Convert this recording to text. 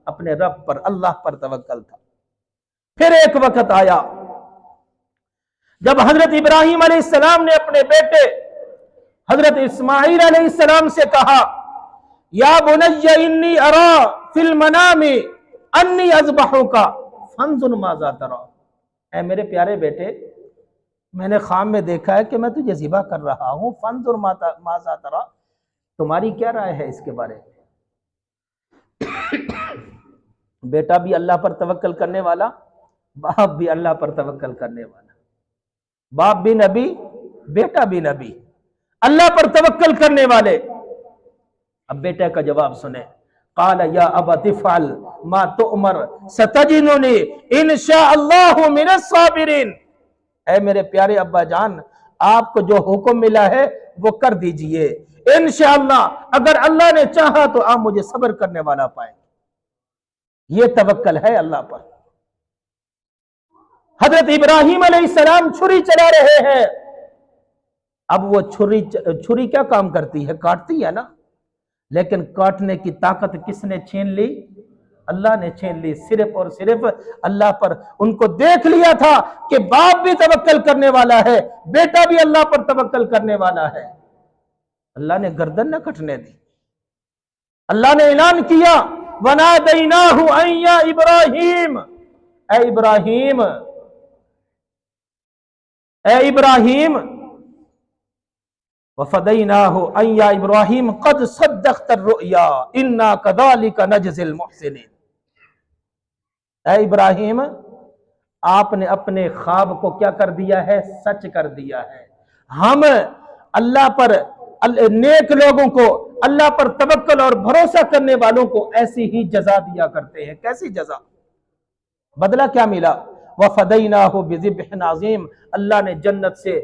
अपने रब पर, अल्लाह पर तवक्कल था। फिर एक वक्त आया जब हजरत इब्राहिम अलैहिस्सलाम ने अपने बेटे हजरत इस्माइल अलैहिस्सलाम से कहा, या बुनय्या इन्नी अरा फिल मनामी अन्नी अज़बहुका फंजुर माज़ा तरा। ऐ मेरे प्यारे बेटे, मैंने ख्वाब में देखा है कि मैं तुझे ज़िबा कर रहा हूं, फंजुर माज़ा तरा, तुम्हारी क्या राय है इसके बारे में। बेटा भी अल्लाह पर तवक्कल करने वाला, बाप भी अल्लाह पर तवक्कल करने वाला, बाप भी नबी, बेटा भी नबी, अल्लाह पर तवक्कल करने वाले। अब बेटे का जवाब सुने, काल या अबत इफ़अल मा तुअमर सतजिदुनी इंशाअल्लाहु मिनस साबिरीन। ऐ मेरे प्यारे अब्बा जान, आपको जो हुक्म मिला है वो कर दीजिए, इंशाअल्लाह अगर अल्लाह ने चाहा तो आप मुझे सब्र करने वाला पाएंगे। ये तवक्कल है अल्लाह पर। हजरत इब्राहिम अलैहिस्सलाम छुरी चला रहे हैं। अब वो छुरी क्या काम करती है? काटती है ना, लेकिन काटने की ताकत किसने छीन ली? अल्लाह ने छीन ली। सिर्फ और सिर्फ अल्लाह पर उनको देख लिया था कि बाप भी तवक्कल करने वाला है, बेटा भी अल्लाह पर तवक्कल करने वाला है। अल्लाह ने गर्दन न कटने दी। अल्लाह ने ऐलान किया, वनादैनाहु अन या इब्राहिम, ऐ इब्राहिम, ऐ इब्राहिम, वफदैनाहु अन या इब्राहिम कद सद्दक़्तर रुया इन्ना कज़ालिका नजज़िल मुहसिनीन। ऐ इब्राहिम, आपने अपने ख्वाब को क्या कर दिया है? सच कर दिया है। हम अल्लाह पर, नेक लोगों को, अल्लाह पर तवक्कल और भरोसा करने वालों को ऐसी ही जजा दिया करते हैं। कैसी जजा? बदला क्या मिला? वफदैनाहु बिज़िब्हिन अज़ीम, अल्लाह ने जन्नत से